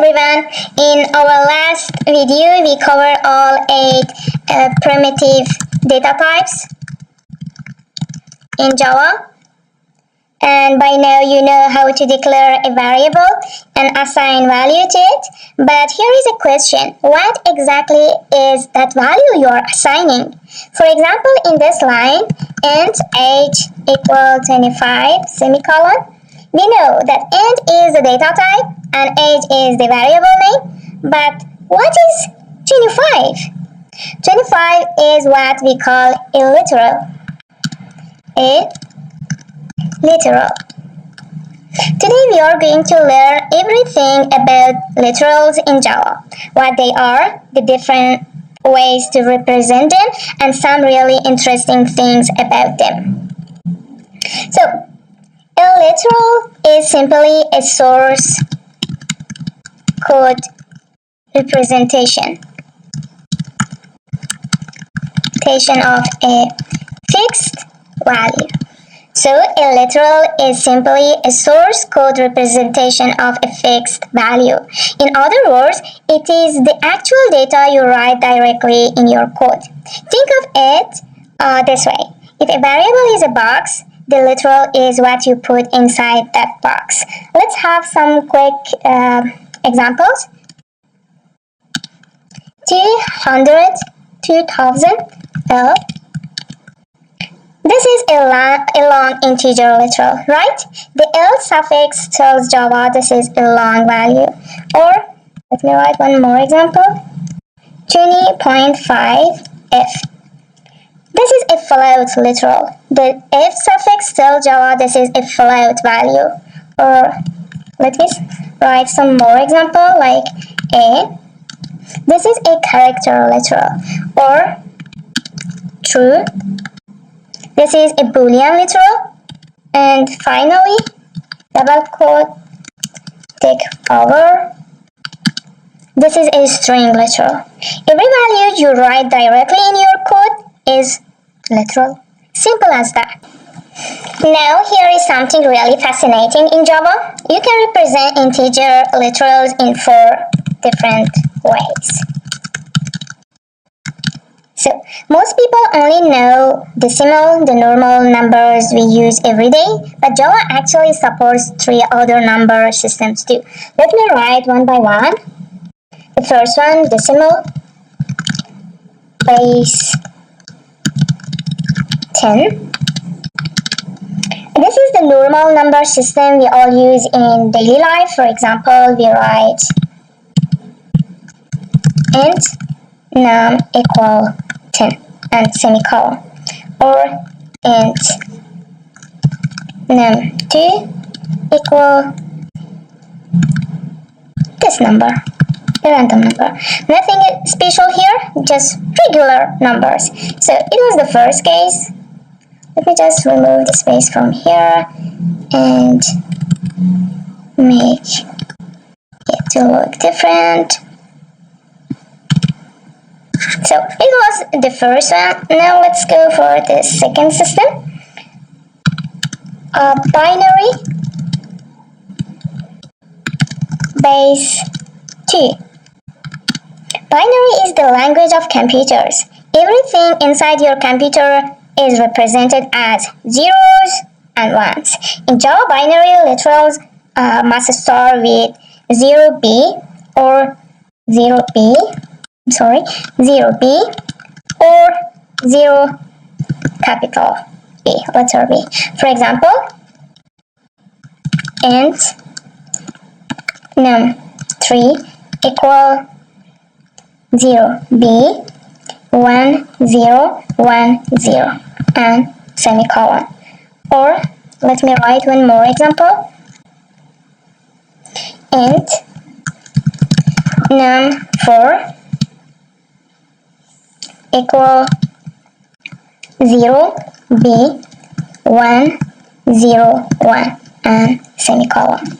everyone. In our last video, we covered all 8 primitive data types in Java. And by now you know how to declare a variable and assign value to it. But here is a question. What exactly is that value you are assigning? For example, in this line, int age equal 25, semicolon. We know that int is the data type and age is the variable name. But what is 25? 25 is what we call a literal. Literal. Today we are going to learn everything about literals in Java, what they are, the different ways to represent them, and some really interesting things about them. So, a literal is simply a source code representation of a fixed value. So, a literal is simply a source code representation of a fixed value. In other words, it is the actual data you write directly in your code. Think of it this way. If a variable is a box, the literal is what you put inside that box. Let's have some quick examples. 200, 2000, L. This is a long integer literal, right? The L suffix tells Java this is a long value. Or, let me write one more example. 20.5 F. This is a float literal. The F suffix tells Java this is a float value. Or, let me write some more example like A. This is a character literal. Or, true. This is a Boolean literal. And finally, double quote, take over. This is a string literal. Every value you write directly in your code is literal. Simple as that. Now here is something really fascinating in Java. You can represent integer literals in 4 different ways. So, most people only know decimal, the normal numbers we use every day, but Java actually supports 3 other number systems too. Let me write one by one. The first one, decimal, base 10. This is the normal number system we all use in daily life. For example, we write int num equal 10 and semicolon, or int num2 equal this number, a random number. Nothing special here, just regular numbers. So it was the first case. Let me just remove the space from here and make it to look different. So it was the first one. Now let's go for the second system. Binary base 2. Binary is the language of computers. Everything inside your computer is represented as zeros and ones. In Java, binary literals must start with 0b or 0b. 0b or 0 capital B, letter B. For example, int num3 equal 0b 1010 and semicolon. Or let me write one more example. Int num4 equal 0b 101 and semicolon.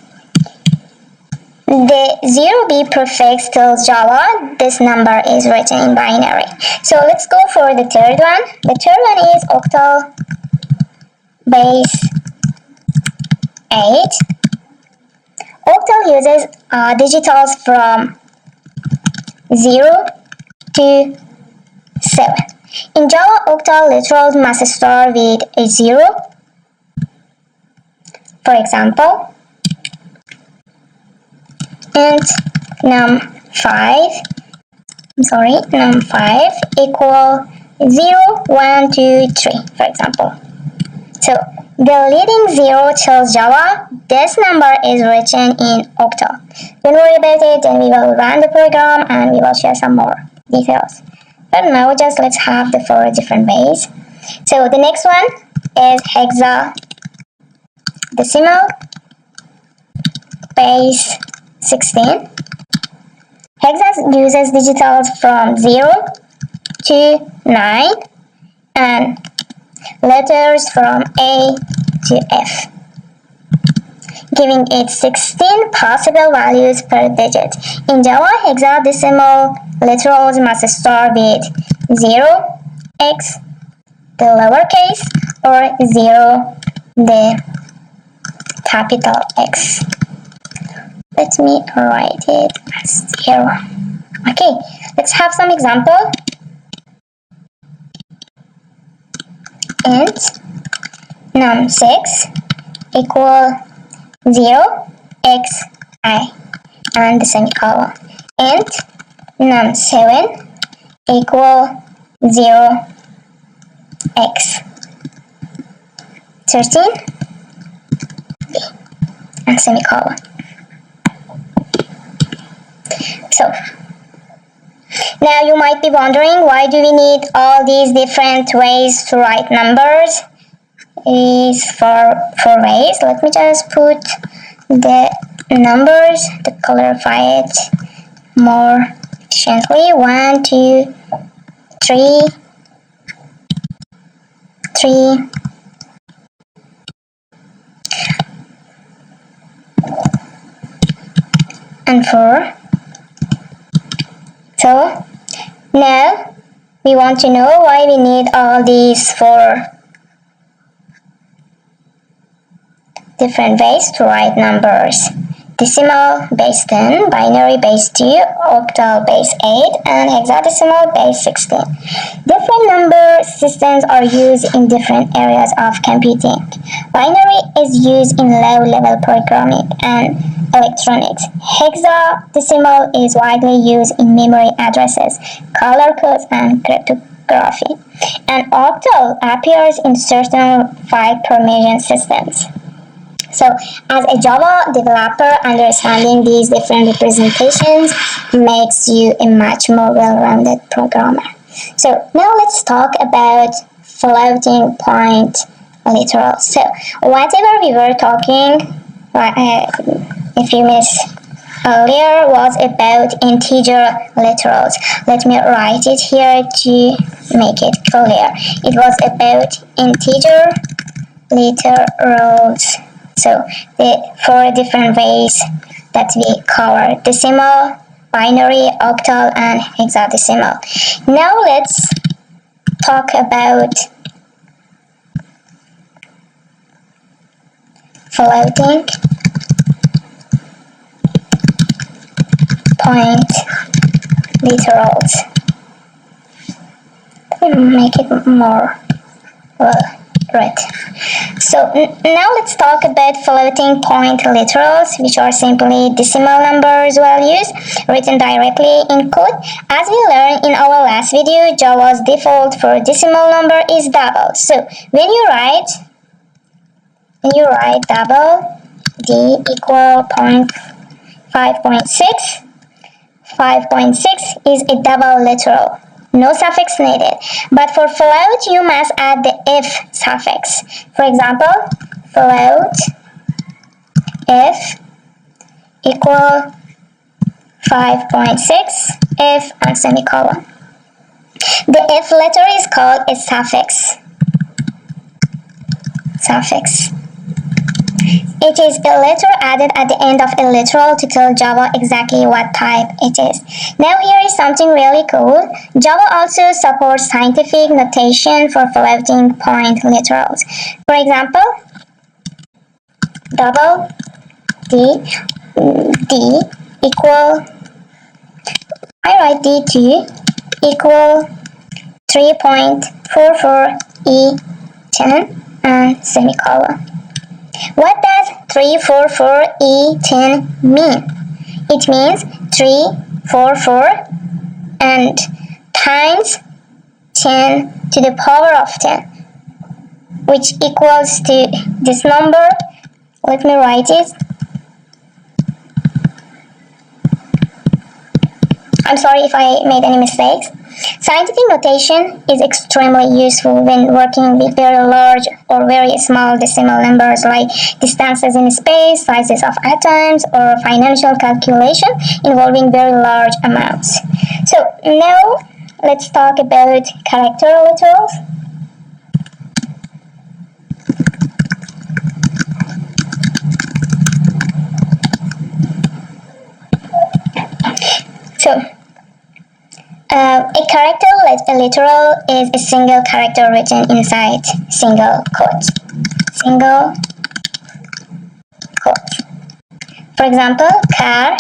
The 0b prefix tells Java this number is written in binary. So let's go for the third one. The third one is octal base 8. Octal uses digitals from 0 to 7. In Java, octal literals must start with a 0. For example, int num5 equal 0, 1, 2, 3, for example. So the leading 0 tells Java this number is written in octal. Don't worry about it, then we will run the program and we will share some more details. But now just let's have the 4 different ways. So the next one is hexadecimal base 16. Hexa uses digitals from 0 to 9 and letters from A to F, giving it 16 possible values per digit. In Java, hexadecimal literals must start with 0, x, the lowercase, or 0, the capital X. Let me write it as 0. Okay, let's have some example. Int num6 equal 0 x I and the semicolon. Int num7 equal 0 x 13 and semicolon. So now you might be wondering, why do we need all these different ways to write numbers? Is for 4 ways. Let me just put the numbers to clarify it more efficiently. 1, 2, 3, 3, and 4. So now we want to know why we need all these 4 different ways to write numbers. Decimal base 10, binary base 2, octal base 8, and hexadecimal base 16. Different number systems are used in different areas of computing. Binary is used in low-level programming and electronics. Hexadecimal is widely used in memory addresses, color codes, and cryptography. And octal appears in certain file permission systems. So, as a Java developer, understanding these different representations makes you a much more well-rounded programmer. So, now let's talk about floating point literals. So, whatever we were talking a few minutes earlier was about integer literals. Let me write it here to make it clear. It was about integer literals. So the 4 different ways that we cover: decimal, binary, octal, and hexadecimal. Now let's talk about floating point literals. Make it more right. So now let's talk about floating point literals, which are simply decimal numbers values written directly in code. As we learned in our last video, Java's default for decimal number is double. So when you write double, d equal 5.6, 5.6 is a double literal. No suffix needed. But for float, you must add the if suffix. For example, float if equal 5.6 if and semicolon. The if letter is called a suffix. It is a letter added at the end of a literal to tell Java exactly what type it is. Now here is something really cool. Java also supports scientific notation for floating point literals. For example, double D equal, I write D2 equal 3.44 E10 and semicolon. What does 344 E10 mean? It means 344 and times 10 to the power of 10, which equals to this number. Let me write it. I'm sorry if I made any mistakes. Scientific notation is extremely useful when working with very large or very small decimal numbers like distances in space, sizes of atoms, or financial calculation involving very large amounts. So now let's talk about character literals. So a character literal is a single character written inside single quote. Single quote. For example, char,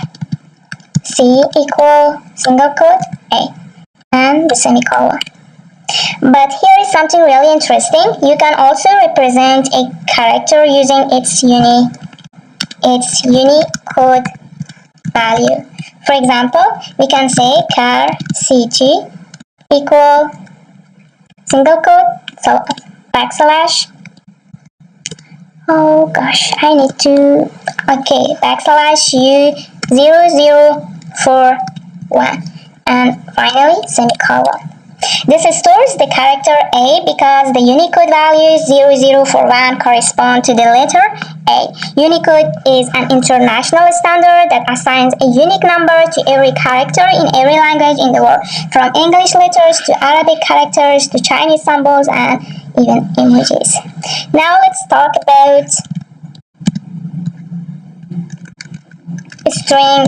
C equal single quote A and the semicolon. But here is something really interesting. You can also represent a character using its Unicode value. For example, we can say char C2 equal single quote, so backslash. Oh gosh, I need to. Okay, backslash U0041 and finally semicolon. This stores the character A because the Unicode value 0041 correspond to the letter A. Unicode is an international standard that assigns a unique number to every character in every language in the world, from English letters to Arabic characters to Chinese symbols and even emojis. Now let's talk about string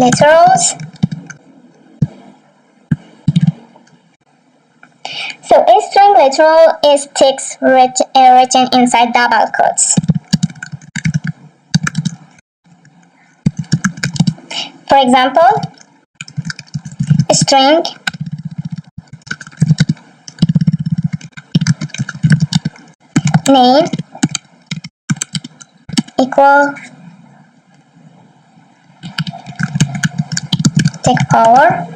literals. So a string literal is text written inside double quotes. For example, string name equal take power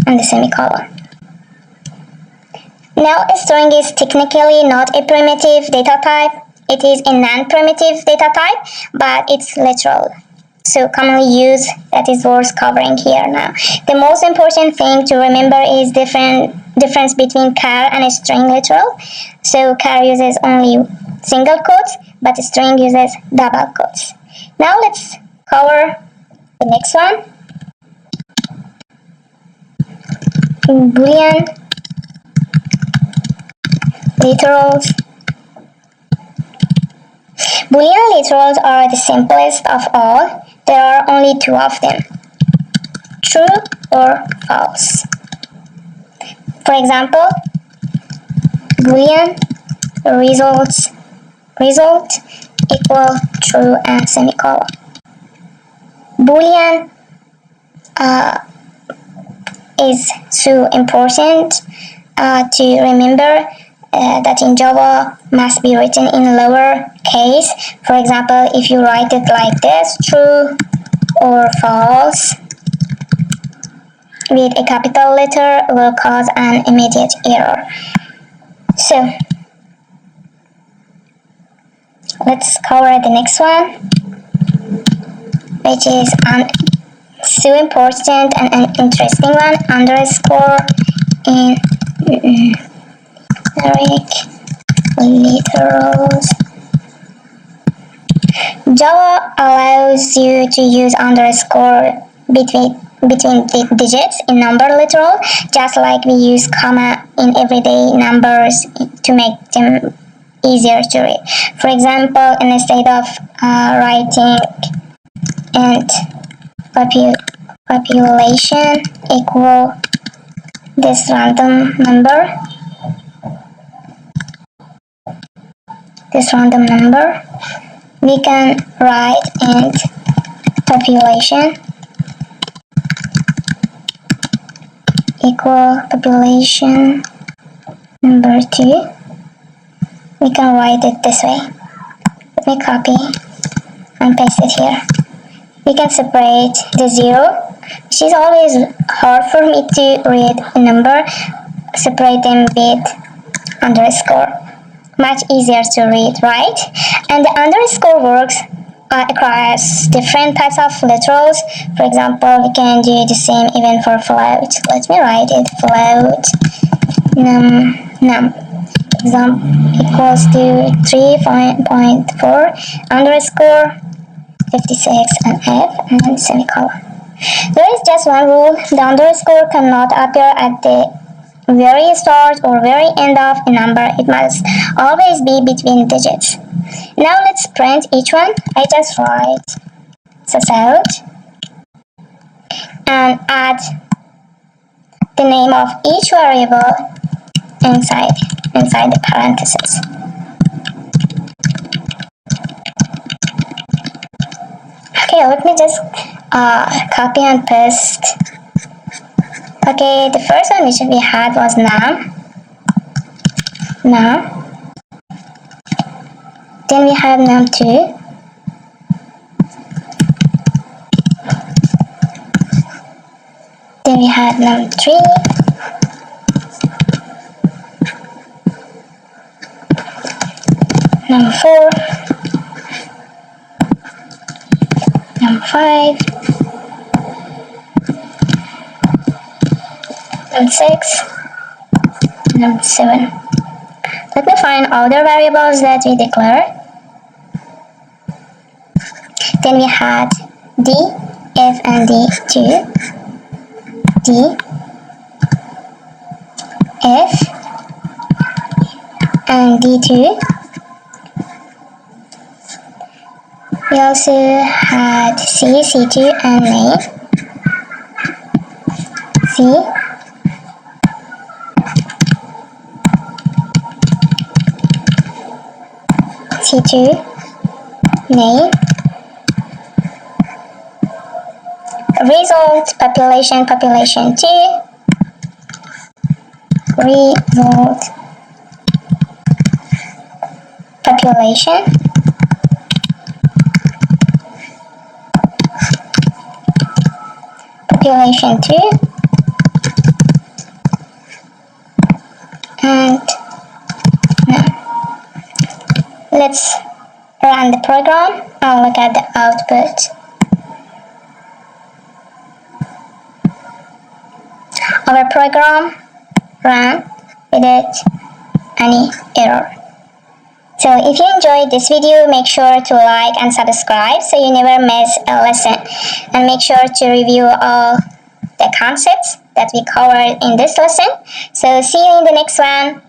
and the semicolon. Now a string is technically not a primitive data type. It is a non-primitive data type, but it's literal. So commonly used, that is worth covering here now. The most important thing to remember is difference between char and a string literal. So char uses only single quotes, but a string uses double quotes. Now let's cover the next one. Boolean literals. Boolean literals are the simplest of all. There are only two of them, true or false. For example, Boolean result equal true and semicolon. Boolean is so important to remember that in Java must be written in lower case. For example, if you write it like this, true or false, with a capital letter will cause an immediate error. So let's cover the next one, which is so important and an interesting one, underscore in numeric literals. Java allows you to use underscore between digits in number literal, just like we use comma in everyday numbers to make them easier to read. For example, instead of writing int population equal this random number, we can write int population equal population number 2. We can write it this way. Let me copy and paste it here. We can separate the 0, which is always hard for me to read a number. Separate them with underscore. Much easier to read, right? And the underscore works across different types of literals. For example, we can do the same even for float. Let me write it. Float num example equals to 3.4 underscore 56 and f and semicolon. There is just one rule. The underscore cannot appear at the very start or very end of a number. It must always be between digits. Now let's print each one. I just write suss out and add the name of each variable inside the parentheses. Okay, let me just copy and paste. Okay, the first one which we had was num. Then we have num2. Then we had num3. num4. num5. num6. num7. Let me find other variables that we declare. Then we had d, f, and d2. d, f, and d2. We also had c, c2, and main. c, c2, main. Result population 2. Result population population 2. And now let's run the program and look at the output. Our program ran without any error. So if you enjoyed this video, make sure to like and subscribe so you never miss a lesson. And make sure to review all the concepts that we covered in this lesson. So see you in the next one.